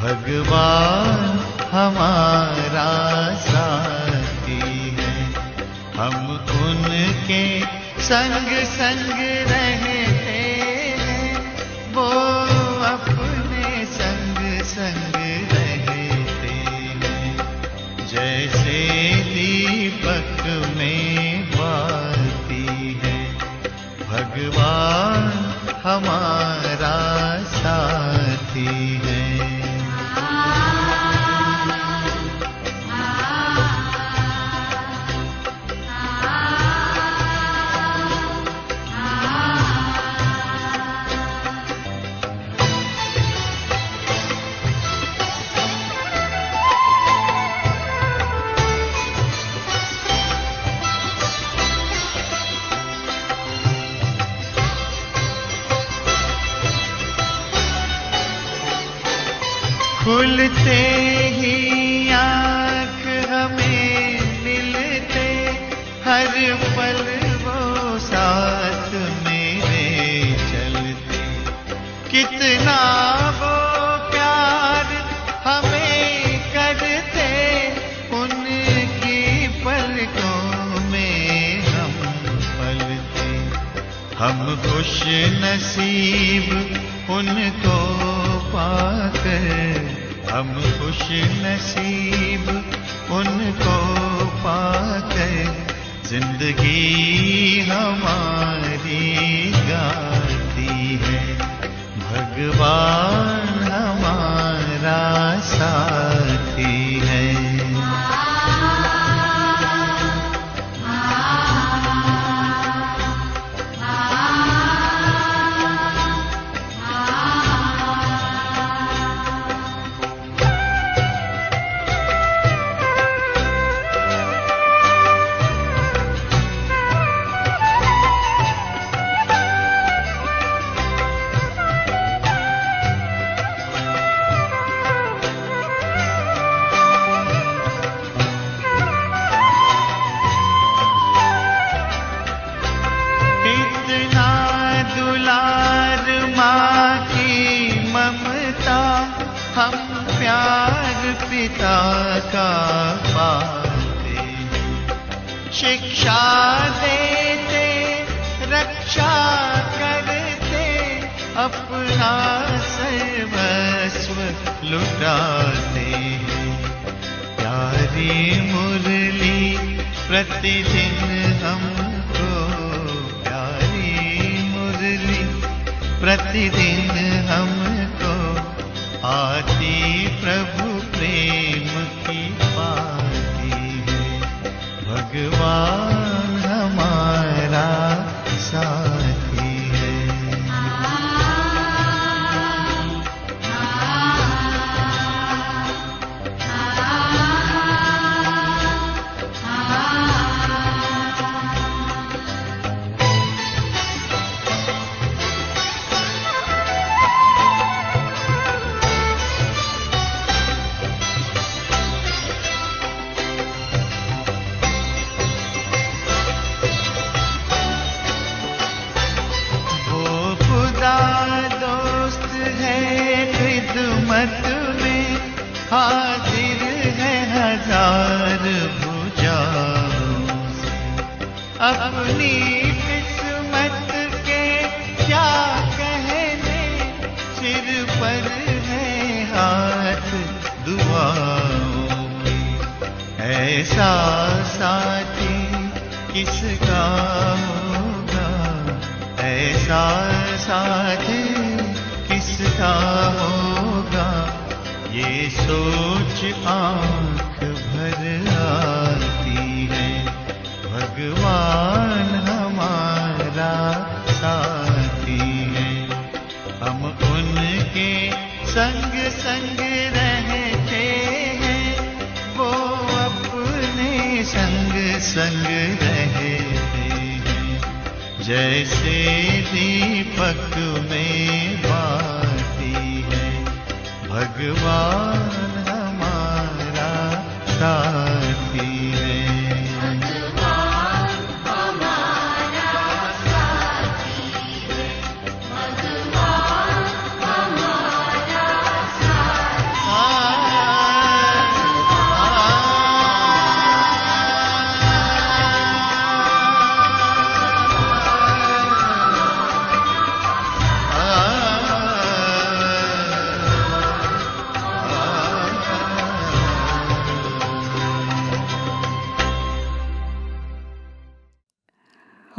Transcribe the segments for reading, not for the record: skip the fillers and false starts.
भगवान हमारा साथी है, हम उनके संग संग रहते हैं, वो अपने संग संग रहते हैं। जैसे दीपक में बाती है, भगवान हमारा साथी है। खुलते ही आँख हमें मिलते, हर पल वो साथ मेरे चलते। कितना वो प्यार हमें करते, उनकी पलकों में हम पलते। हम खुश नसीब उनको पाकर, हम खुश नसीब उनको पाकर, जिंदगी हमारी गाती है। भगवान हमारा साथी है। हम प्यार पिता का पाते हैं, शिक्षा देते, रक्षा करते, अपना सर्वस्व लुटाते हैं। प्यारी मुरली प्रतिदिन हमको, प्यारी मुरली प्रतिदिन हमको आती प्रभु प्रेम की पाती है। भगवान हमारा साथी है। दोस्त है खिदमत में, हाजिर है हजार भुजाओं से। अपनी किस्मत के क्या कहने, सिर पर है हाथ दुआओं के। ऐसा साथी किसका होगा, ऐसा साथी किसका होगा, ये सोच आँख भर आती है। भगवान संग रहते हैं, जैसे दीपक में बाती है भगवान हमारा साथी है।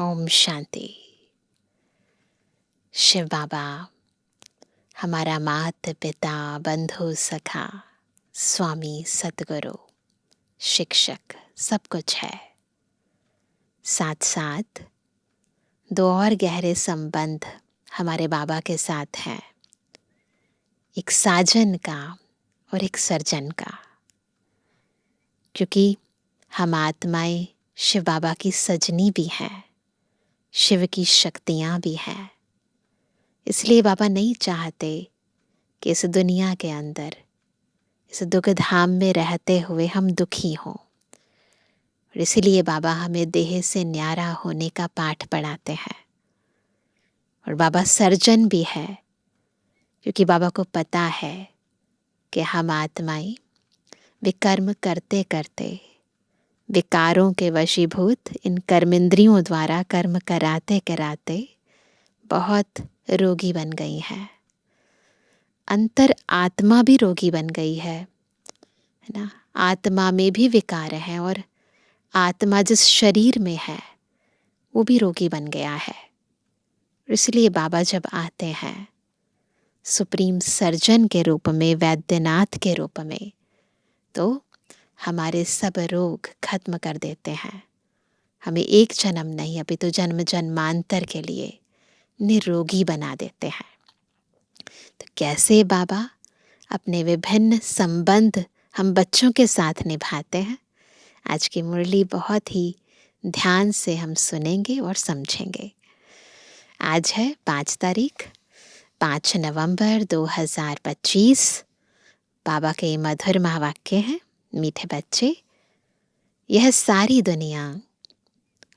ओम शांति। शिव बाबा हमारा माता पिता बंधु सखा स्वामी सतगुरु शिक्षक सब कुछ है। साथ साथ दो और गहरे संबंध हमारे बाबा के साथ हैं, एक साजन का और एक सर्जन का, क्योंकि हम आत्माएं शिव बाबा की सजनी भी हैं, शिव की शक्तियाँ भी हैं। इसलिए बाबा नहीं चाहते कि इस दुनिया के अंदर इस दुख धाम में रहते हुए हम दुखी हों, और इसीलिए बाबा हमें देह से न्यारा होने का पाठ पढ़ाते हैं। और बाबा सर्जन भी है, क्योंकि बाबा को पता है कि हम आत्माएं विकर्म करते करते विकारों के वशीभूत इन कर्मेंद्रियों द्वारा कर्म कराते कराते बहुत रोगी बन गई हैं। अंतर आत्मा भी रोगी बन गई है ना। आत्मा में भी विकार है और आत्मा जिस शरीर में है वो भी रोगी बन गया है। इसलिए बाबा जब आते हैं सुप्रीम सर्जन के रूप में, वैद्यनाथ के रूप में, तो हमारे सब रोग खत्म कर देते हैं। हमें एक जन्म नहीं, अभी तो जन्म जन्मांतर के लिए निरोगी बना देते हैं। तो कैसे बाबा अपने विभिन्न संबंध हम बच्चों के साथ निभाते हैं, आज की मुरली बहुत ही ध्यान से हम सुनेंगे और समझेंगे। आज है 5 नवंबर 2025। बाबा के मधुर महावाक्य हैं, मीठे बच्चे, यह सारी दुनिया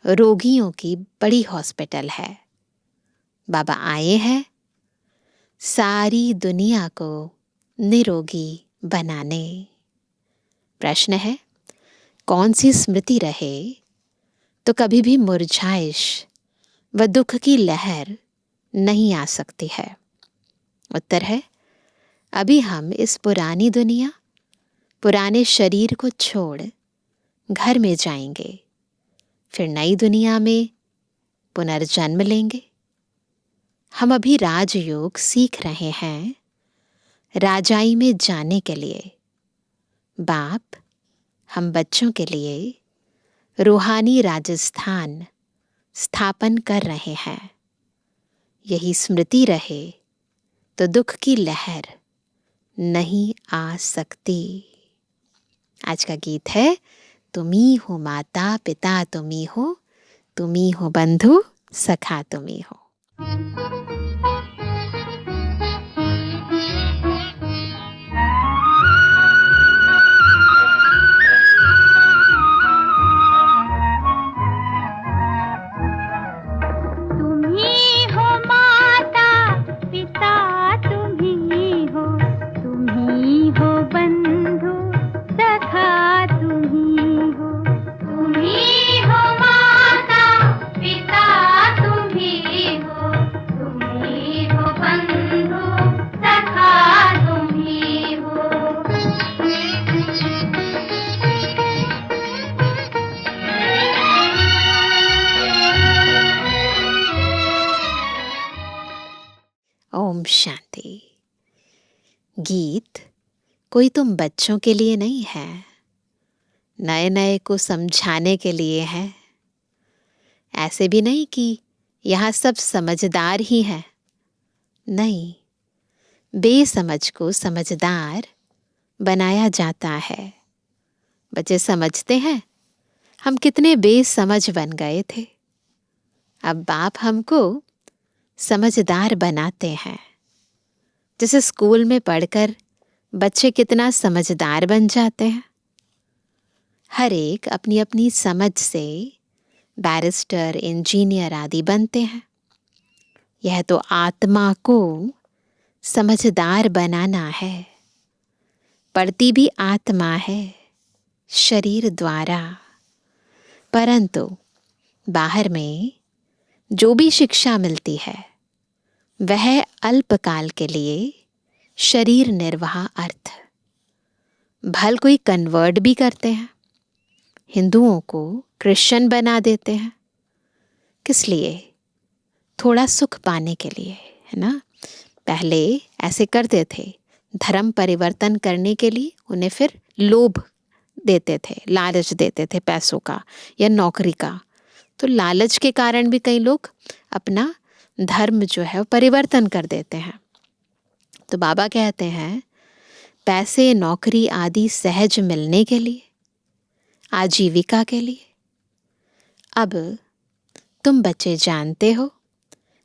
रोगियों की बड़ी हॉस्पिटल है। बाबा आए हैं सारी दुनिया को निरोगी बनाने। प्रश्न है, कौन सी स्मृति रहे तो कभी भी मुरझाइश व दुख की लहर नहीं आ सकती है? उत्तर है, अभी हम इस पुरानी दुनिया, पुराने शरीर को छोड़ घर में जाएंगे, फिर नई दुनिया में पुनर्जन्म लेंगे। हम अभी राजयोग सीख रहे हैं राजाई में जाने के लिए। बाप हम बच्चों के लिए रूहानी राजस्थान स्थापन कर रहे हैं। यही स्मृति रहे तो दुख की लहर नहीं आ सकती। आज का गीत है, तुम्ही हो माता पिता तुम्ही हो बंधु सखा तुम्ही हो। ओम शांति। गीत कोई तुम बच्चों के लिए नहीं है, नए नए को समझाने के लिए है। ऐसे भी नहीं कि यहाँ सब समझदार ही हैं। नहीं, बेसमझ को समझदार बनाया जाता है। बच्चे समझते हैं, हम कितने बेसमझ बन गए थे। अब बाप हमको समझदार बनाते हैं। जैसे स्कूल में पढ़कर बच्चे कितना समझदार बन जाते हैं। हर एक अपनी अपनी समझ से बैरिस्टर, इंजीनियर आदि बनते हैं। यह तो आत्मा को समझदार बनाना है। पढ़ती भी आत्मा है शरीर द्वारा, परंतु बाहर में जो भी शिक्षा मिलती है वह अल्पकाल के लिए शरीर निर्वाह अर्थ। भल कोई कन्वर्ट भी करते हैं, हिंदुओं को क्रिश्चियन बना देते हैं। किस लिए? थोड़ा सुख पाने के लिए, है ना। पहले ऐसे करते थे, धर्म परिवर्तन करने के लिए उन्हें फिर लोभ देते थे, लालच देते थे पैसों का या नौकरी का। तो लालच के कारण भी कई लोग अपना धर्म जो है परिवर्तन कर देते हैं। तो बाबा कहते हैं पैसे, नौकरी आदि सहज मिलने के लिए, आजीविका के लिए। अब तुम बच्चे जानते हो,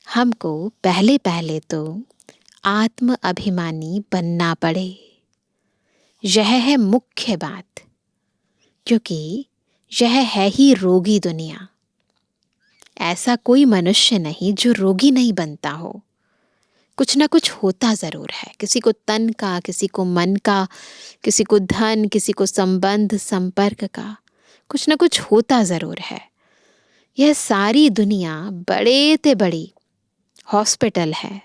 हमको पहले पहले तो आत्म अभिमानी बनना पड़े। यह है मुख्य बात, क्योंकि यह है ही रोगी दुनिया। ऐसा कोई मनुष्य नहीं जो रोगी नहीं बनता हो। कुछ ना कुछ होता ज़रूर है, किसी को तन का, किसी को मन का, किसी को धन, किसी को संबंध संपर्क का, कुछ ना कुछ होता ज़रूर है। यह सारी दुनिया बड़े ते बड़ी हॉस्पिटल है,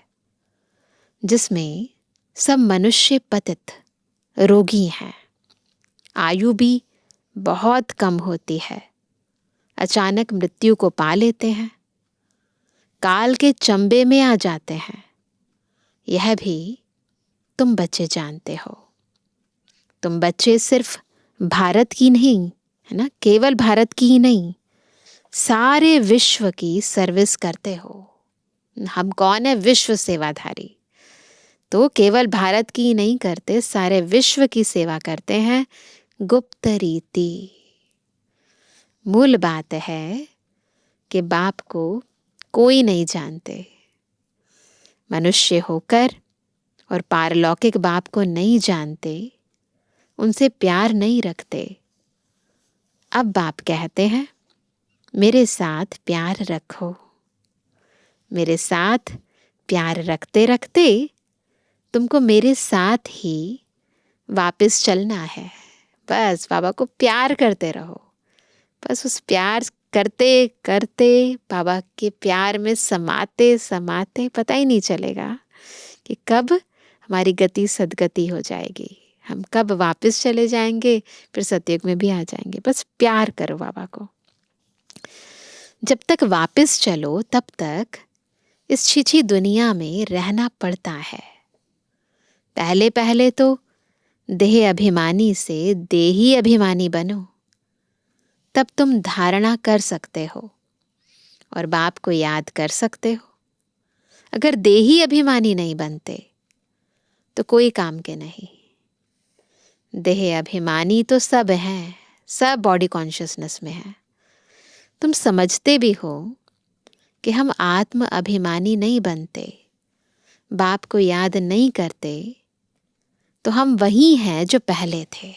जिसमें सब मनुष्य पतित रोगी हैं। आयु भी बहुत कम होती है, अचानक मृत्यु को पा लेते हैं, काल के चंबे में आ जाते हैं। यह भी तुम बच्चे जानते हो। तुम बच्चे सिर्फ भारत की नहीं, है ना, केवल भारत की ही नहीं, सारे विश्व की सर्विस करते हो। हम कौन है? विश्व सेवाधारी। तो केवल भारत की ही नहीं करते, सारे विश्व की सेवा करते हैं गुप्त रीति। मूल बात है कि बाप को कोई नहीं जानते। मनुष्य होकर और पारलौकिक बाप को नहीं जानते, उनसे प्यार नहीं रखते। अब बाप कहते हैं मेरे साथ प्यार रखो। मेरे साथ प्यार रखते रखते तुमको मेरे साथ ही वापस चलना है। बस बाबा को प्यार करते रहो। बस उस प्यार करते करते, बाबा के प्यार में समाते समाते पता ही नहीं चलेगा कि कब हमारी गति सदगति हो जाएगी, हम कब वापस चले जाएंगे, फिर सतयुग में भी आ जाएंगे। बस प्यार करो बाबा को। जब तक वापस चलो तब तक इस छिछी दुनिया में रहना पड़ता है। पहले पहले तो देह अभिमानी से देही अभिमानी बनो, तब तुम धारणा कर सकते हो और बाप को याद कर सकते हो। अगर देही अभिमानी नहीं बनते तो कोई काम के नहीं। देह अभिमानी तो सब हैं, सब बॉडी कॉन्शियसनेस में है। तुम समझते भी हो कि हम आत्म अभिमानी नहीं बनते, बाप को याद नहीं करते, तो हम वही हैं जो पहले थे।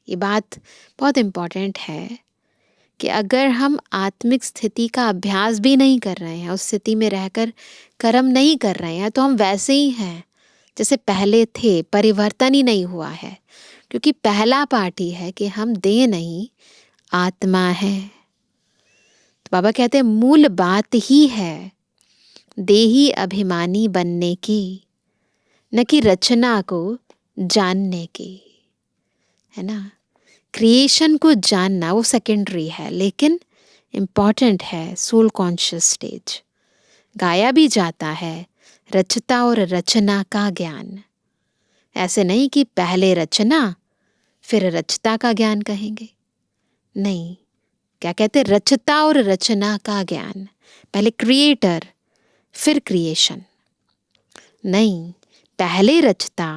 ये बात बहुत इम्पॉर्टेंट है कि अगर हम आत्मिक स्थिति का अभ्यास भी नहीं कर रहे हैं, उस स्थिति में रहकर कर्म नहीं कर रहे हैं, तो हम वैसे ही हैं जैसे पहले थे। परिवर्तन ही नहीं हुआ है, क्योंकि पहला पार्ट ही है कि हम देह नहीं आत्मा है। तो बाबा कहते हैं मूल बात ही है देही अभिमानी बनने की, न कि रचना को जानने की, है ना। क्रिएशन को जानना वो सेकेंडरी है, लेकिन इम्पॉर्टेंट है सोल कॉन्शियस स्टेज। गाया भी जाता है रचता और रचना का ज्ञान। ऐसे नहीं कि पहले रचना फिर रचता का ज्ञान कहेंगे, नहीं। क्या कहते? रचता और रचना का ज्ञान। पहले क्रिएटर फिर क्रिएशन नहीं, पहले रचता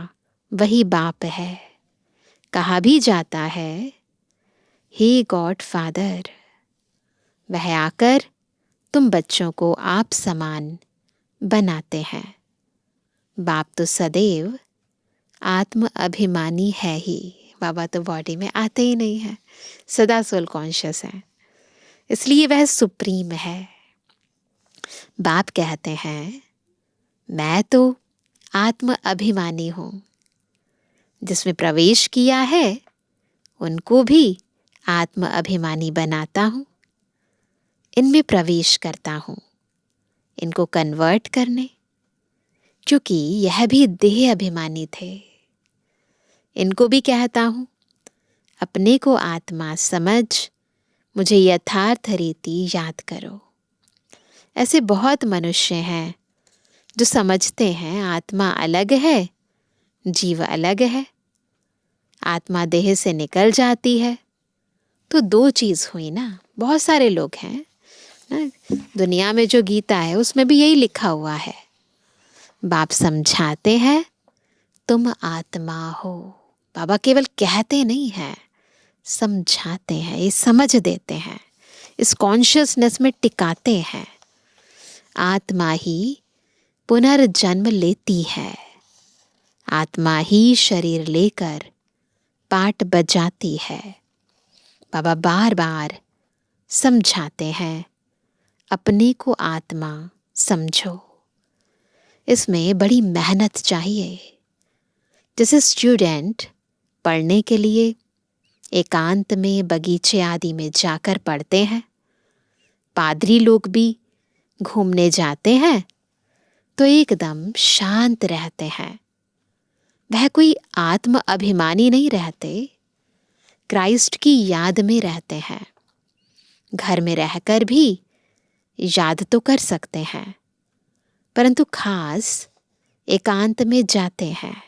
वही बाप है। कहा भी जाता है हे गॉड फादर, वह आकर तुम बच्चों को आप समान बनाते हैं। बाप तो सदैव आत्म अभिमानी है ही। बाबा तो बॉडी में आते ही नहीं है, सदा सोल कॉन्शियस है, इसलिए वह सुप्रीम है। बाप कहते हैं मैं तो आत्म अभिमानी हूँ। जिसमें प्रवेश किया है उनको भी आत्म अभिमानी बनाता हूँ। इनमें प्रवेश करता हूँ इनको कन्वर्ट करने, क्योंकि यह भी देह अभिमानी थे। इनको भी कहता हूँ अपने को आत्मा समझ मुझे यथार्थ रीति याद करो। ऐसे बहुत मनुष्य हैं जो समझते हैं आत्मा अलग है, जीव अलग है। आत्मा देह से निकल जाती है तो दो चीज़ हुई ना। बहुत सारे लोग हैं ना, दुनिया में जो गीता है उसमें भी यही लिखा हुआ है। बाप समझाते हैं तुम आत्मा हो। बाबा केवल कहते नहीं हैं, समझाते हैं, ये समझ देते हैं, इस कॉन्शियसनेस में टिकाते हैं। आत्मा ही पुनर्जन्म लेती है, आत्मा ही शरीर लेकर पाठ बजाती है। बाबा बार बार समझाते हैं अपने को आत्मा समझो। इसमें बड़ी मेहनत चाहिए। जैसे स्टूडेंट पढ़ने के लिए एकांत में बगीचे आदि में जाकर पढ़ते हैं, पादरी लोग भी घूमने जाते हैं तो एकदम शांत रहते हैं। वह कोई आत्म अभिमानी नहीं रहते, क्राइस्ट की याद में रहते हैं। घर में रहकर भी याद तो कर सकते हैं, परंतु खास एकांत में जाते हैं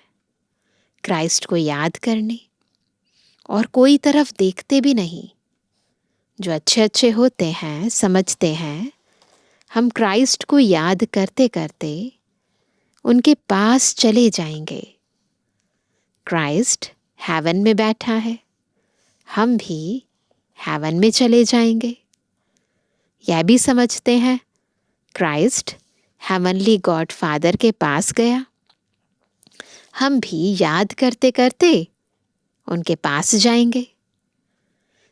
क्राइस्ट को याद करने, और कोई तरफ देखते भी नहीं। जो अच्छे अच्छे होते हैं समझते हैं हम क्राइस्ट को याद करते करते उनके पास चले जाएंगे। क्राइस्ट हेवन में बैठा है, हम भी हेवन में चले जाएंगे। यह भी समझते हैं क्राइस्ट हेवनली गॉड फादर के पास गया, हम भी याद करते करते उनके पास जाएंगे।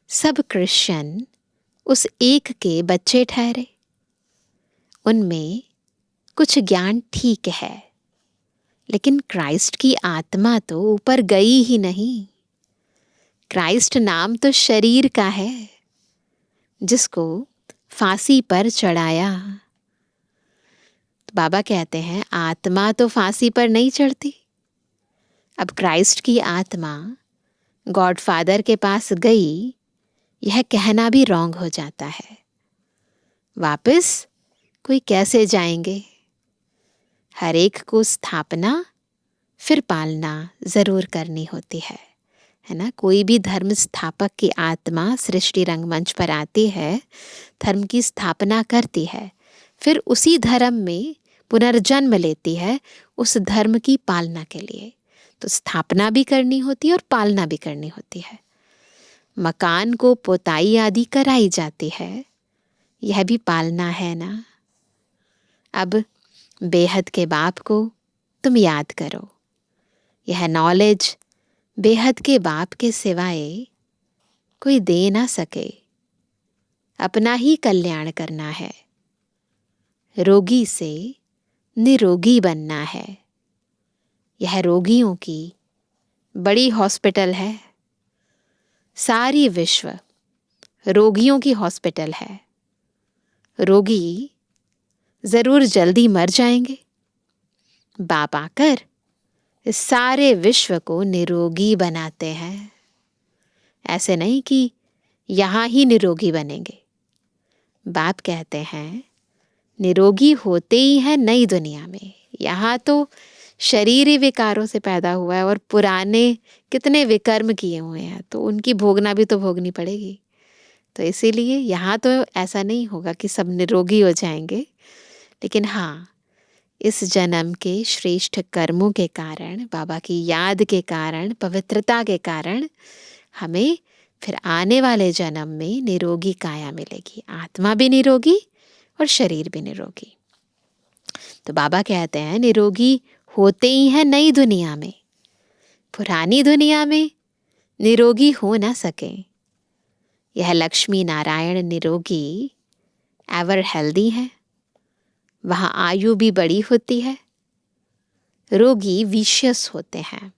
सब क्रिश्चियन उस एक के बच्चे ठहरे। उनमें कुछ ज्ञान ठीक है, लेकिन क्राइस्ट की आत्मा तो ऊपर गई ही नहीं। क्राइस्ट नाम तो शरीर का है जिसको फांसी पर चढ़ाया। तो बाबा कहते हैं आत्मा तो फांसी पर नहीं चढ़ती। अब क्राइस्ट की आत्मा गॉड फादर के पास गई, यह कहना भी रॉन्ग हो जाता है। वापस कोई कैसे जाएंगे? हर एक को स्थापना फिर पालना जरूर करनी होती है ना। कोई भी धर्म स्थापक की आत्मा सृष्टि रंगमंच पर आती है, धर्म की स्थापना करती है, फिर उसी धर्म में पुनर्जन्म लेती है उस धर्म की पालना के लिए। तो स्थापना भी करनी होती है और पालना भी करनी होती है। मकान को पोताई आदि कराई जाती है, यह भी पालना है ना। अब बेहद के बाप को तुम याद करो। यह नॉलेज बेहद के बाप के सिवाय कोई दे ना सके। अपना ही कल्याण करना है, रोगी से निरोगी बनना है। यह रोगियों की बड़ी हॉस्पिटल है, सारी विश्व रोगियों की हॉस्पिटल है। रोगी जरूर जल्दी मर जाएंगे, बाप आकर इस सारे विश्व को निरोगी बनाते हैं। ऐसे नहीं कि यहाँ ही निरोगी बनेंगे। बाप कहते हैं निरोगी होते ही हैं नई दुनिया में। यहाँ तो शरीरी विकारों से पैदा हुआ है और पुराने कितने विकर्म किए हुए हैं, तो उनकी भोगना भी तो भोगनी पड़ेगी। तो इसीलिए यहाँ तो ऐसा नहीं होगा कि सब निरोगी हो जाएंगे, लेकिन हाँ, इस जन्म के श्रेष्ठ कर्मों के कारण, बाबा की याद के कारण, पवित्रता के कारण हमें फिर आने वाले जन्म में निरोगी काया मिलेगी, आत्मा भी निरोगी और शरीर भी निरोगी। तो बाबा कहते हैं निरोगी होते ही हैं नई दुनिया में, पुरानी दुनिया में निरोगी हो ना सके। यह लक्ष्मी नारायण निरोगी एवर हेल्दी है, वहाँ आयु भी बड़ी होती है। रोगी विशियस होते हैं,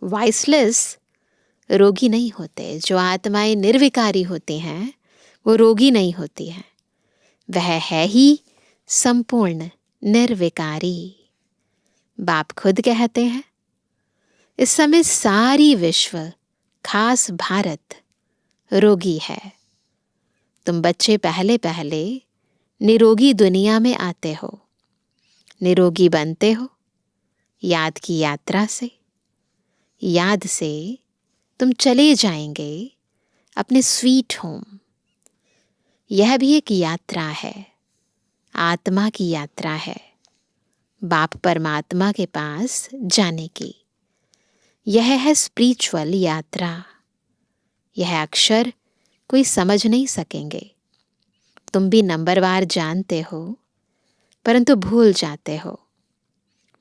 वाइसलेस रोगी नहीं होते। जो आत्माएं निर्विकारी होती हैं वो रोगी नहीं होती हैं, वह है ही संपूर्ण निर्विकारी। बाप खुद कहते हैं इस समय सारी विश्व, खास भारत रोगी है। तुम बच्चे पहले पहले निरोगी दुनिया में आते हो, निरोगी बनते हो याद की यात्रा से। याद से तुम चले जाएंगे अपने स्वीट होम। यह भी एक यात्रा है, आत्मा की यात्रा है, बाप परमात्मा के पास जाने की। यह है स्पिरिचुअल यात्रा। यह अक्षर कोई समझ नहीं सकेंगे। तुम भी नंबरवार जानते हो परंतु भूल जाते हो।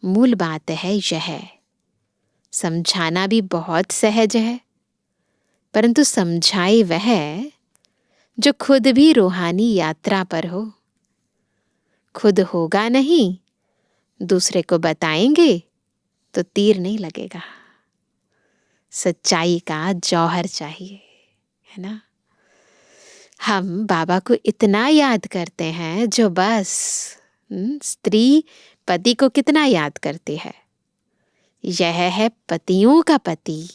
मूल बात है यह, समझाना भी बहुत सहज है, परंतु समझाए वह जो खुद भी रूहानी यात्रा पर हो। खुद होगा नहीं, दूसरे को बताएंगे तो तीर नहीं लगेगा। सच्चाई का जौहर चाहिए, है ना। हम बाबा को इतना याद करते हैं जो बस स्त्री पति को कितना याद करती है। यह है पतियों का पति,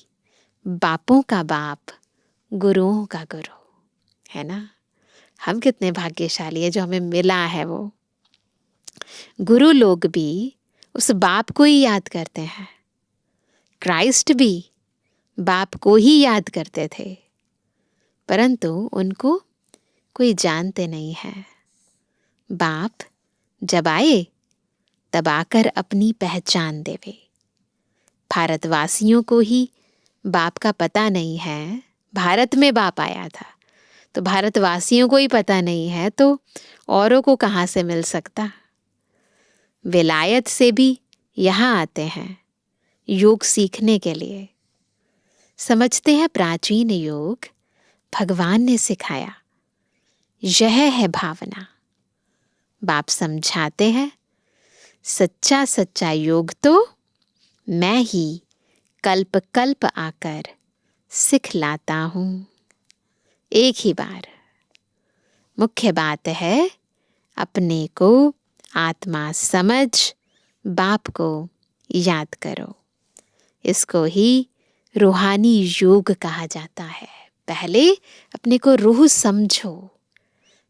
बापों का बाप, गुरुओं का गुरु, है ना। हम कितने भाग्यशाली है जो हमें मिला है वो। गुरु लोग भी उस बाप को ही याद करते हैं। क्राइस्ट भी बाप को ही याद करते थे, परंतु उनको कोई जानते नहीं है। बाप जब आए तब आकर अपनी पहचान देवे। भारतवासियों को ही बाप का पता नहीं है। भारत में बाप आया था तो भारतवासियों को ही पता नहीं है, तो औरों को कहाँ से मिल सकता। विलायत से भी यहाँ आते हैं योग सीखने के लिए। समझते हैं प्राचीन योग भगवान ने सिखाया, यह है भावना। बाप समझाते हैं सच्चा सच्चा योग तो मैं ही कल्प कल्प आकर सिखलाता हूँ। एक ही बार। मुख्य बात है अपने को आत्मा समझ बाप को याद करो। इसको ही रूहानी योग कहा जाता है। पहले अपने को रूह समझो,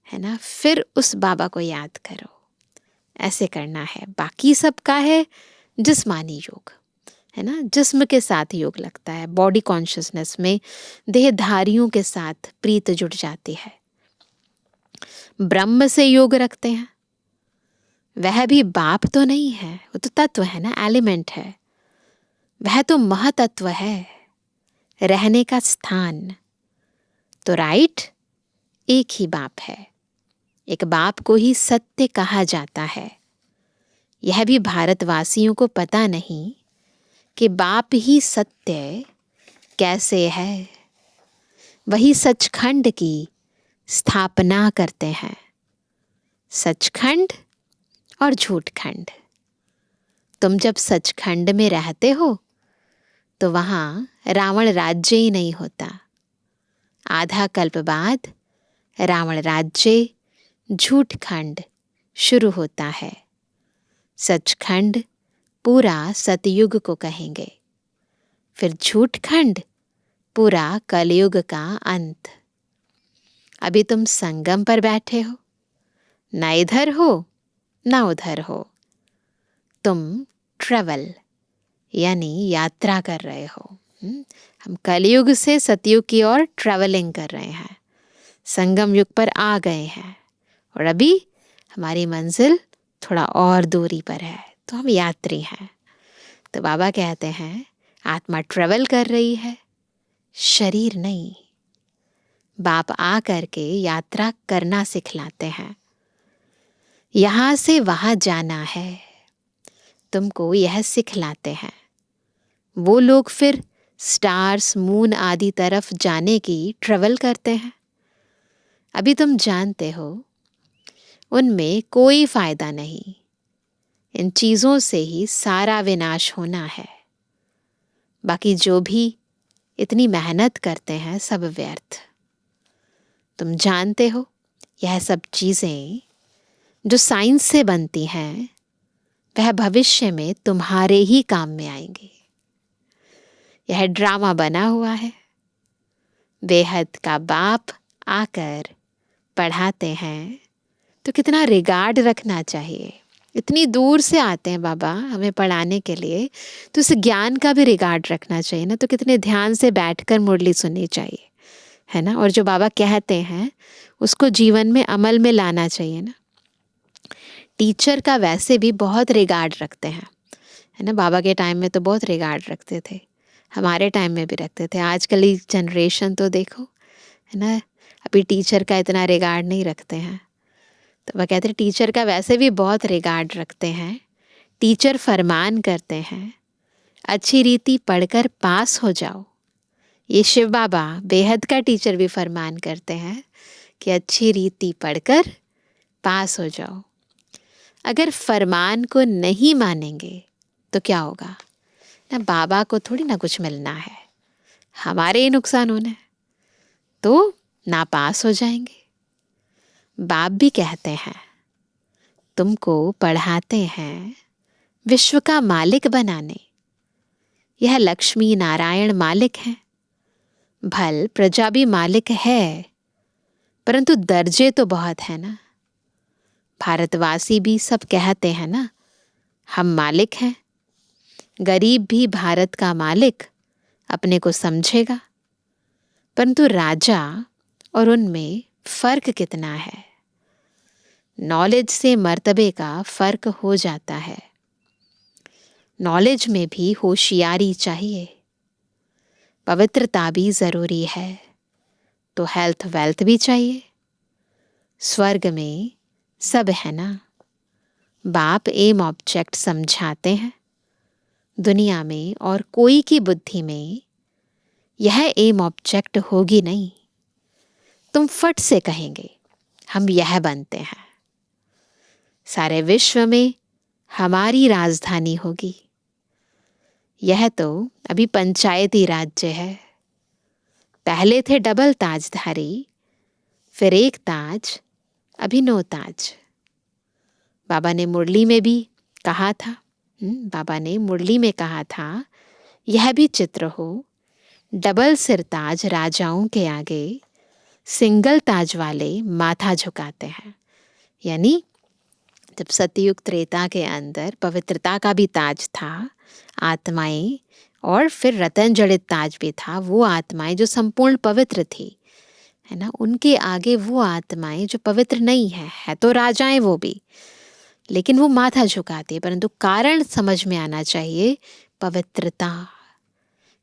है ना, फिर उस बाबा को याद करो। ऐसे करना है। बाकी सबका है जिस्मानी योग, है ना, जिस्म के साथ योग लगता है। बॉडी कॉन्शियसनेस में देहधारियों के साथ प्रीत जुड़ जाती है। ब्रह्म से योग रखते हैं, वह भी बाप तो नहीं है, वो तो तत्व है ना, एलिमेंट है। वह तो महतत्व है, रहने का स्थान। तो राइट, एक ही बाप है। एक बाप को ही सत्य कहा जाता है। यह भी भारतवासियों को पता नहीं कि बाप ही सत्य कैसे है। वही सचखंड की स्थापना करते हैं। सचखंड और झूठखंड। तुम जब सचखंड में रहते हो तो वहाँ रावण राज्य ही नहीं होता। आधा कल्प बाद रावण राज्य झूठखंड शुरू होता है। सचखंड पूरा सतयुग को कहेंगे, फिर झूठखंड पूरा कलयुग का अंत। अभी तुम संगम पर बैठे हो, ना इधर हो ना उधर हो। तुम ट्रेवल यानी यात्रा कर रहे हो। हम कलयुग से सतयुग की ओर ट्रैवलिंग कर रहे हैं। संगम युग पर आ गए हैं और अभी हमारी मंजिल थोड़ा और दूरी पर है, तो हम यात्री हैं। तो बाबा कहते हैं आत्मा ट्रैवल कर रही है, शरीर नहीं। बाप आ करके यात्रा करना सिखलाते हैं। यहाँ से वहाँ जाना है, तुमको यह सिखलाते हैं। वो लोग फिर स्टार्स, मून आदि तरफ जाने की ट्रेवल करते हैं। अभी तुम जानते हो उनमें कोई फायदा नहीं। इन चीज़ों से ही सारा विनाश होना है। बाकी जो भी इतनी मेहनत करते हैं सब व्यर्थ। तुम जानते हो यह सब चीज़ें जो साइंस से बनती हैं वह भविष्य में तुम्हारे ही काम में आएंगी। यह ड्रामा बना हुआ है। बेहद का बाप आकर पढ़ाते हैं तो कितना रिगार्ड रखना चाहिए। इतनी दूर से आते हैं बाबा हमें पढ़ाने के लिए, तो उस ज्ञान का भी रिगार्ड रखना चाहिए ना। तो कितने ध्यान से बैठकर मुरली सुननी चाहिए, है ना। और जो बाबा कहते हैं उसको जीवन में अमल में लाना चाहिए ना। टीचर का वैसे भी बहुत रिगार्ड रखते हैं, है ना। बाबा के टाइम में तो बहुत रिगार्ड रखते थे, हमारे टाइम में भी रखते थे। आजकल की जनरेशन तो देखो, है ना, अभी टीचर का इतना रिगार्ड नहीं रखते हैं। तो वह कहते हैं टीचर का वैसे भी बहुत रिगार्ड रखते हैं। टीचर फरमान करते हैं अच्छी रीति पढ़कर पास हो जाओ। ये शिव बाबा बेहद का टीचर भी फरमान करते हैं कि अच्छी रीति पढ़कर पास हो जाओ। अगर फरमान को नहीं मानेंगे तो क्या होगा ना। बाबा को थोड़ी ना कुछ मिलना है, हमारे ही नुकसान होना है, तो नापास हो जाएंगे। बाप भी कहते हैं तुमको पढ़ाते हैं विश्व का मालिक बनाने। यह लक्ष्मी नारायण मालिक हैं, भल प्रजा भी मालिक है, परंतु दर्जे तो बहुत है ना। भारतवासी भी सब कहते हैं ना हम मालिक हैं। गरीब भी भारत का मालिक अपने को समझेगा, परंतु राजा और उनमें फर्क कितना है। नॉलेज से मर्तबे का फर्क हो जाता है। नॉलेज में भी होशियारी चाहिए, पवित्रता भी जरूरी है, तो हेल्थ वेल्थ भी चाहिए। स्वर्ग में सब है ना। बाप एम ऑब्जेक्ट समझाते हैं। दुनिया में और कोई की बुद्धि में यह एम ऑब्जेक्ट होगी नहीं। तुम फट से कहेंगे हम यह बनते हैं, सारे विश्व में हमारी राजधानी होगी। यह तो अभी पंचायती राज्य है। पहले थे डबल ताजधारी, फिर एक ताज, अभी 9 ताज। बाबा ने मुरली में भी कहा था, बाबा ने मुरली में कहा था यह भी चित्र हो। डबल सिर ताज राजाओं के आगे, सिंगल ताज वाले माथा झुकाते हैं। यानी जब सतयुग त्रेता के अंदर पवित्रता का भी ताज था, आत्माएं, और फिर रतन जड़ित ताज भी था। वो आत्माएं जो संपूर्ण पवित्र थी, है ना, उनके आगे वो आत्माएं जो पवित्र नहीं है तो राजाएं वो भी, लेकिन वो माथा झुकाती है। परंतु कारण समझ में आना चाहिए पवित्रता,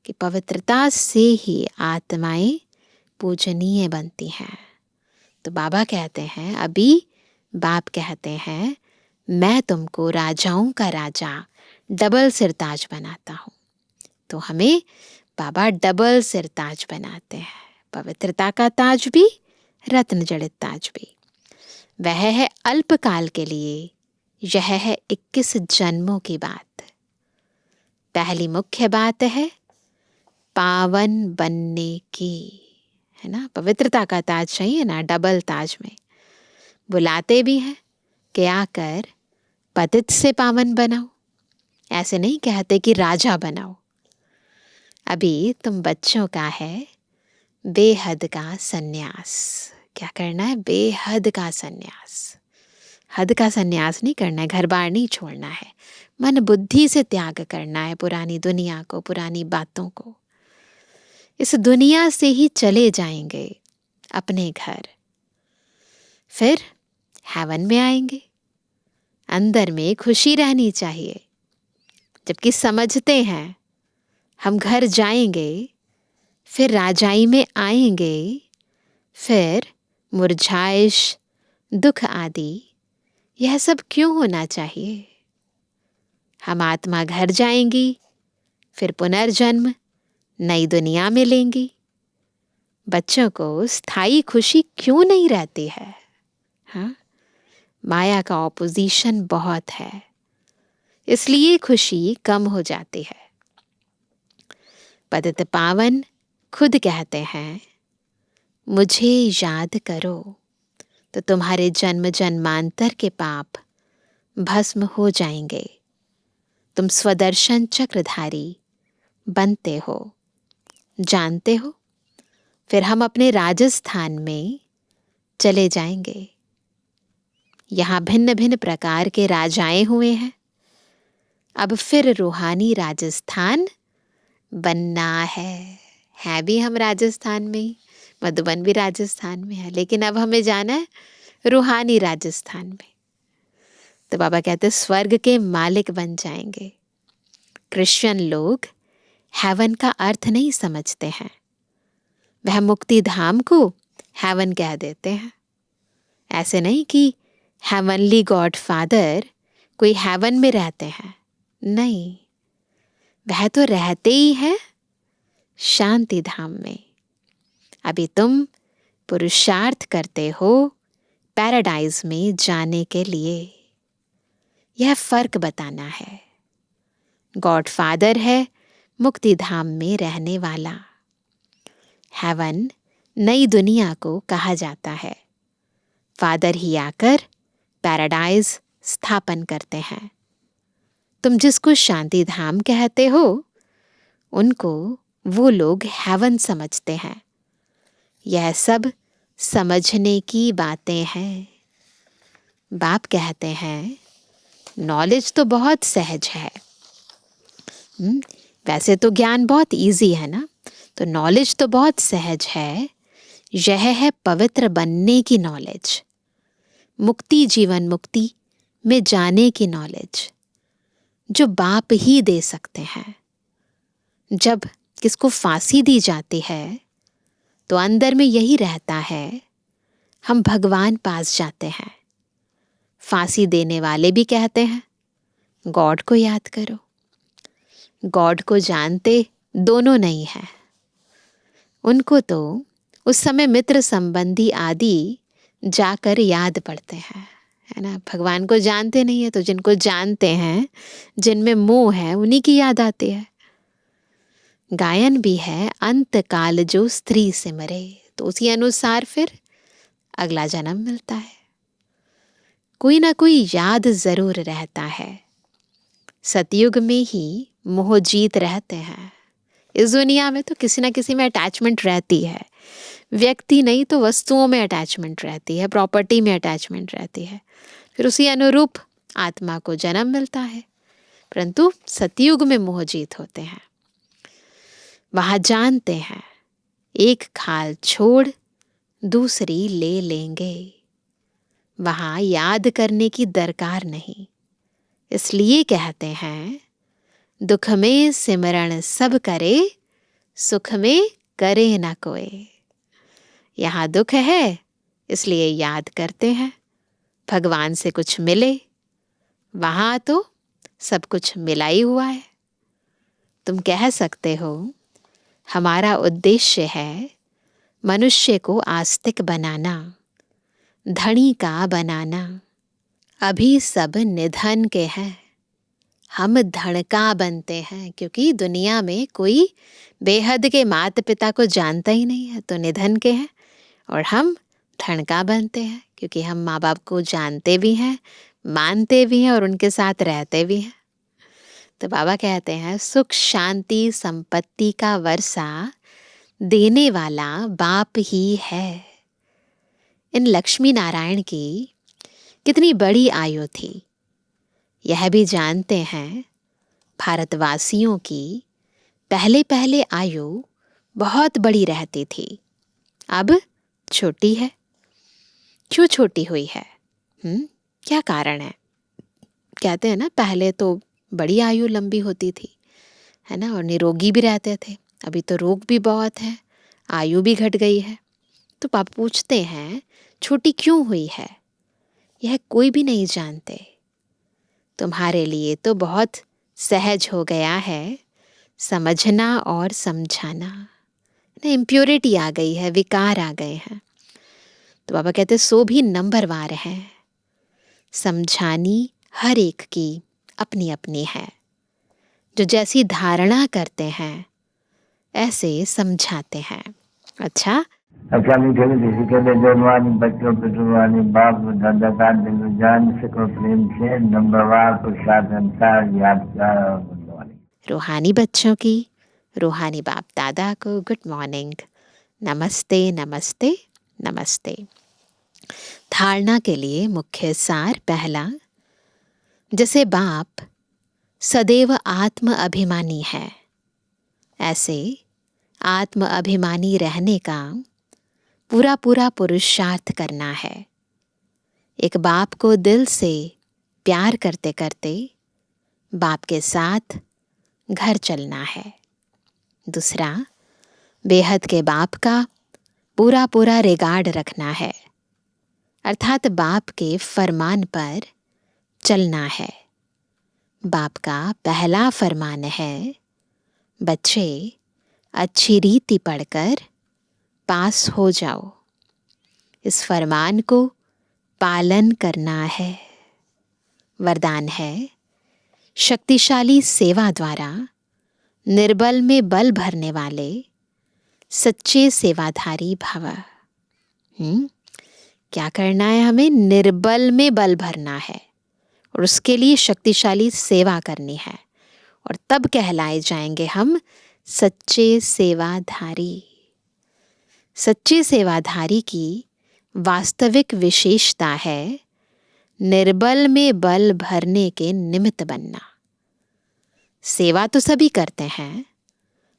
कि पवित्रता से ही आत्माएं पूजनीय बनती हैं। तो बाबा कहते हैं, अभी बाप कहते हैं मैं तुमको राजाओं का राजा डबल सिरताज बनाता हूँ। तो हमें बाबा डबल सिरताज बनाते हैं, पवित्रता का ताज भी, रत्न जड़ित ताज भी। वह है अल्पकाल के लिए, यह है 21 जन्मों की बात। पहली मुख्य बात है पावन बनने की, है ना। पवित्रता का ताज चाहिए ना, डबल ताज में बुलाते भी हैं कि आकर पतित से पावन बनाओ। ऐसे नहीं कहते कि राजा बनाओ। अभी तुम बच्चों का है बेहद का सन्यास। क्या करना है? बेहद का सन्यास। हद का सन्यास नहीं करना है, घर बार नहीं छोड़ना है, मन बुद्धि से त्याग करना है पुरानी दुनिया को, पुरानी बातों को। इस दुनिया से ही चले जाएंगे अपने घर, फिर हेवन में आएंगे। अंदर में खुशी रहनी चाहिए। जबकि समझते हैं हम घर जाएंगे फिर राजाई में आएंगे, फिर मुरझाइश, दुख आदि, यह सब क्यों होना चाहिए? हम आत्मा घर जाएंगी, फिर पुनर्जन्म नई दुनिया में लेंगी। बच्चों को स्थायी खुशी क्यों नहीं रहती है? हाँ, माया का ऑपोजिशन बहुत है, इसलिए खुशी कम हो जाती है। पतित पावन खुद कहते हैं, मुझे याद करो तो तुम्हारे जन्म जन्मांतर के पाप भस्म हो जाएंगे। तुम स्वदर्शन चक्रधारी बनते हो, जानते हो? फिर हम अपने राजस्थान में चले जाएंगे। यहाँ भिन्न भिन्न प्रकार के राजाएं हुए हैं। अब फिर रूहानी राजस्थान बनना है भी हम राजस्थान में ही, मधुबन भी राजस्थान में है, लेकिन अब हमें जाना है रूहानी राजस्थान में। तो बाबा कहते हैं स्वर्ग के मालिक बन जाएंगे। क्रिश्चियन लोग हेवन का अर्थ नहीं समझते हैं, वह मुक्ति धाम को हेवन कह देते हैं। ऐसे नहीं कि हेवनली गॉड फादर कोई हेवन में रहते हैं, नहीं, वह तो रहते ही हैं शांति धाम में। अभी तुम पुरुषार्थ करते हो पैराडाइज में जाने के लिए। यह फर्क बताना है। गॉड फादर है मुक्ति धाम में रहने वाला। हेवन नई दुनिया को कहा जाता है। फादर ही आकर पैराडाइज स्थापन करते हैं। तुम जिसको शांति धाम कहते हो, उनको वो लोग हेवन समझते हैं। यह सब समझने की बातें हैं। बाप कहते हैं नॉलेज तो बहुत सहज है। वैसे तो ज्ञान बहुत इजी है ना, तो नॉलेज तो बहुत सहज है। यह है पवित्र बनने की नॉलेज, मुक्ति जीवन मुक्ति में जाने की नॉलेज, जो बाप ही दे सकते हैं। जब किसको फांसी दी जाती है तो अंदर में यही रहता है, हम भगवान पास जाते हैं। फांसी देने वाले भी कहते हैं गॉड को याद करो। गॉड को जानते दोनों नहीं है। उनको तो उस समय मित्र संबंधी आदि जाकर याद पड़ते हैं, है ना। भगवान को जानते नहीं है तो जिनको जानते हैं, जिनमें मोह है, उन्हीं की याद आती है। गायन भी है अंत काल जो स्त्री से मरे, तो उसी अनुसार फिर अगला जन्म मिलता है। कोई ना कोई याद जरूर रहता है। सतयुग में ही मोह जीत रहते हैं। इस दुनिया में तो किसी ना किसी में अटैचमेंट रहती है, व्यक्ति नहीं तो वस्तुओं में अटैचमेंट रहती है, प्रॉपर्टी में अटैचमेंट रहती है। फिर उसी अनुरूप आत्मा को जन्म मिलता है। परंतु सतयुग में मोह जीत होते हैं। वहाँ जानते हैं एक खाल छोड़ दूसरी ले लेंगे। वहाँ याद करने की दरकार नहीं। इसलिए कहते हैं दुख में सिमरण सब करे, सुख में करे न कोई। यहाँ दुख है इसलिए याद करते हैं, भगवान से कुछ मिले। वहाँ तो सब कुछ मिला ही हुआ है। तुम कह सकते हो हमारा उद्देश्य है मनुष्य को आस्तिक बनाना, धनी का बनाना। अभी सब निधन के हैं, हम धन का बनते हैं, क्योंकि दुनिया में कोई बेहद के माता पिता को जानता ही नहीं है, तो निधन के हैं। और हम धन का बनते हैं क्योंकि हम माँ बाप को जानते भी हैं, मानते भी हैं और उनके साथ रहते भी हैं। तो बाबा कहते हैं सुख शांति संपत्ति का वर्षा देने वाला बाप ही है। इन लक्ष्मी नारायण की कितनी बड़ी आयु थी, यह भी जानते हैं। भारतवासियों की पहले पहले आयु बहुत बड़ी रहती थी, अब छोटी है। क्यों छोटी हुई है? क्या कारण है? कहते हैं ना पहले तो बड़ी आयु लंबी होती थी, है ना, और निरोगी भी रहते थे। अभी तो रोग भी बहुत है, आयु भी घट गई है। तो पापा पूछते हैं छोटी क्यों हुई है? यह कोई भी नहीं जानते। तुम्हारे लिए तो बहुत सहज हो गया है समझना और समझाना। इम्प्योरिटी आ गई है, विकार आ गए हैं। तो बाबा कहते सो भी नंबरवार है। समझानी हर एक की अपनी अपनी है। जो जैसी धारणा करते हैं ऐसे समझाते हैं। अच्छा मीठे मीठे कहते जवानी बच्चों पितृवानी बाप दादा का दिल जान सको प्रेम से नंबरवार पुरुषार्थ अनुसार याद। रूहानी बच्चों की रूहानी बाप दादा को गुड मॉर्निंग, नमस्ते नमस्ते नमस्ते। धारणा के लिए मुख्य सार पहला, जैसे बाप सदैव आत्म अभिमानी है, ऐसे आत्म अभिमानी रहने का पूरा पूरा पुरुषार्थ करना है। एक बाप को दिल से प्यार करते करते बाप के साथ घर चलना है। दूसरा, बेहद के बाप का पूरा पूरा रिगार्ड रखना है, अर्थात बाप के फरमान पर चलना है। बाप का पहला फरमान है, बच्चे अच्छी रीति पढ़कर पास हो जाओ। इस फरमान को पालन करना है। वरदान है, शक्तिशाली सेवा द्वारा निर्बल में बल भरने वाले सच्चे सेवाधारी भव। क्या करना है हमें? निर्बल में बल भरना है और उसके लिए शक्तिशाली सेवा करनी है, और तब कहलाए जाएंगे हम सच्चे सेवाधारी। सच्चे सेवाधारी की वास्तविक विशेषता है निर्बल में बल भरने के निमित्त बनना। सेवा तो सभी करते हैं,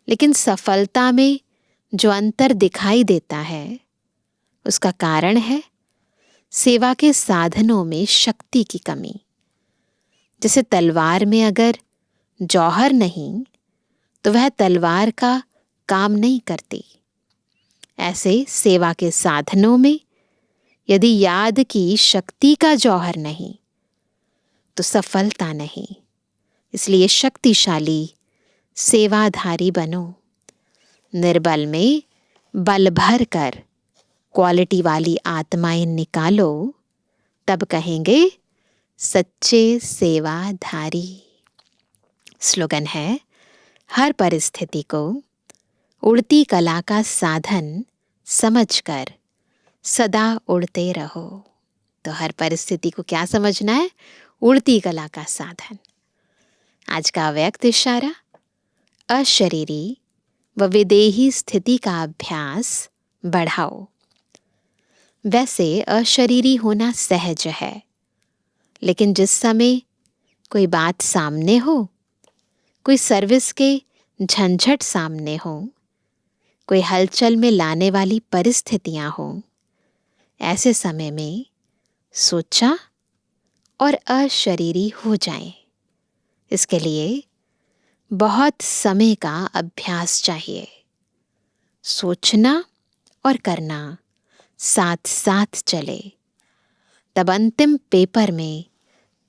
लेकिन सफलता में जो अंतर दिखाई देता है उसका कारण है सेवा के साधनों में शक्ति की कमी। जैसे तलवार में अगर जौहर नहीं तो वह तलवार का काम नहीं करती, ऐसे सेवा के साधनों में यदि याद की शक्ति का जौहर नहीं तो सफलता नहीं। इसलिए शक्तिशाली सेवाधारी बनो। निर्बल में बल भर कर क्वालिटी वाली आत्माएं निकालो, तब कहेंगे सच्चे सेवाधारी। स्लोगन है, हर परिस्थिति को उड़ती कला का साधन समझकर सदा उड़ते रहो। तो हर परिस्थिति को क्या समझना है? उड़ती कला का साधन। आज का व्यक्त इशारा, अशरीरी व विदेही स्थिति का अभ्यास बढ़ाओ। वैसे अशरीरी होना सहज है, लेकिन जिस समय कोई बात सामने हो, कोई सर्विस के झंझट सामने हो, कोई हलचल में लाने वाली परिस्थितियां हो, ऐसे समय में सोचा और अशरीरी हो जाएं। इसके लिए बहुत समय का अभ्यास चाहिए। सोचना और करना साथ साथ चले, तब अंतिम पेपर में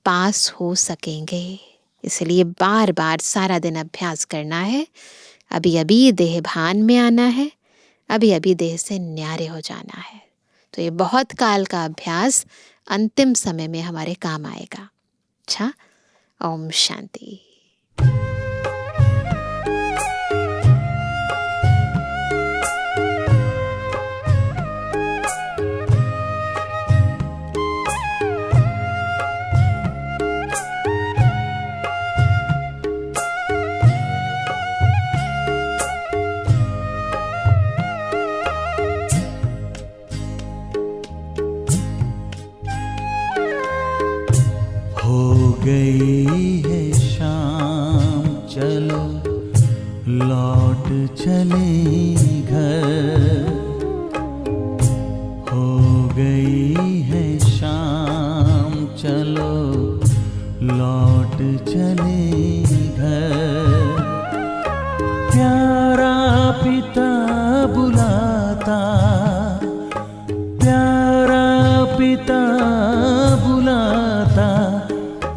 पास हो सकेंगे। इसलिए बार बार सारा दिन अभ्यास करना है। अभी अभी देह भान में आना है, अभी अभी देह से न्यारे हो जाना है। तो ये बहुत काल का अभ्यास अंतिम समय में हमारे काम आएगा। अच्छा, ओम शांति। हो गई है शाम, चलो लौट चले घर। हो गई है शाम, चलो लौट चले घर। प्यारा पिता बुलाता पिता बुलाता,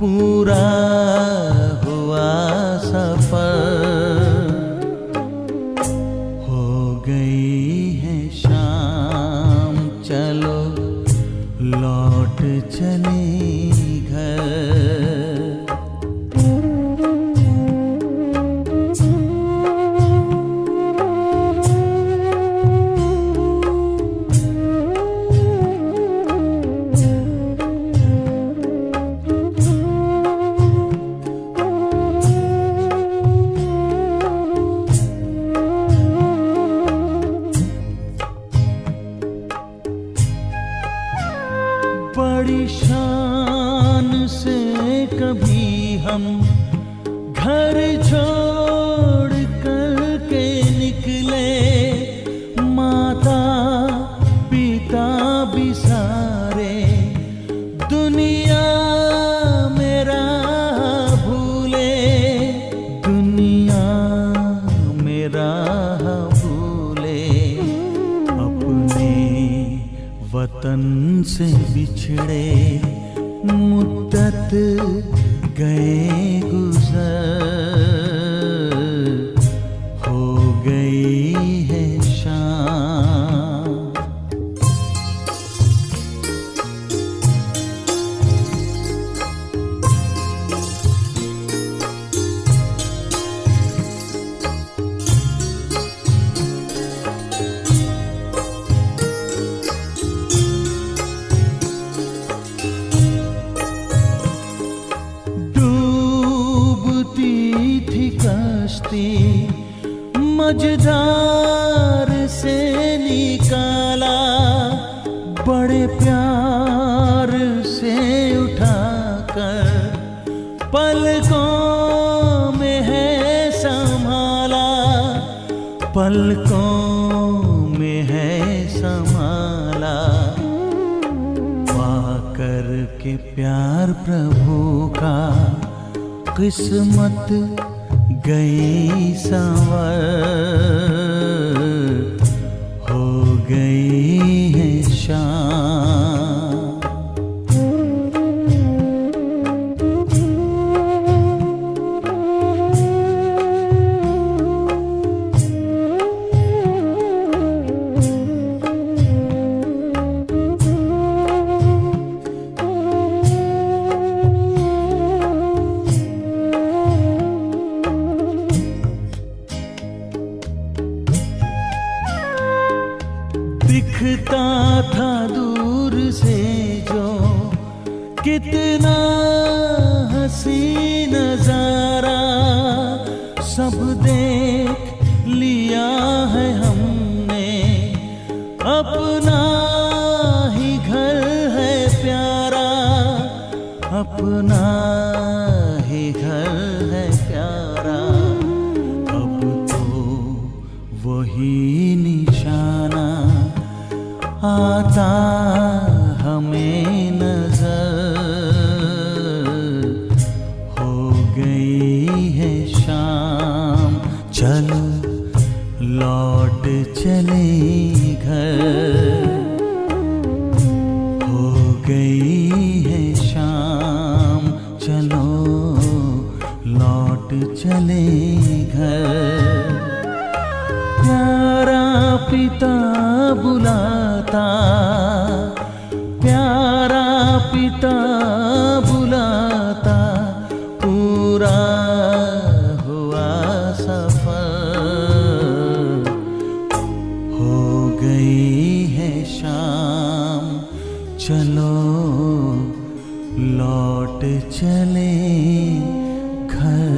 पूरा हुआ सफर। हो गई है शाम, चलो लौट चले घर। बड़ी शान से कभी हम घर छोड़ कर के निकले, माता पिता भी सारे दुनिया मेरा भूले, दुनिया मेरा भूले। अपने वतन से बिछड़े मुद्दत गए गुजर, हो गई है शाम। मझधार से निकाला, बड़े प्यार से उठाकर पलकों में है संभाला, पलकों में है संभाला। पाकर के प्यार प्रभु का किस्मत गई संवर, हो गई है शाम। दिखता था दूर से जो कितना हंसी नजारा, सब देख लिया है हमने, अपना ही घर है प्यारा, अपना ही घर है प्यारा। अब तो वही निशाना आता हमें नजर, हो गई है शाम, चलो लौट चले घर। हो गई है शाम, चलो लौट चले घर। प्यारा पिता बुलाता, प्यारा पिता बुलाता, पूरा हुआ सफर। हो गई है शाम, चलो लौट चले घर।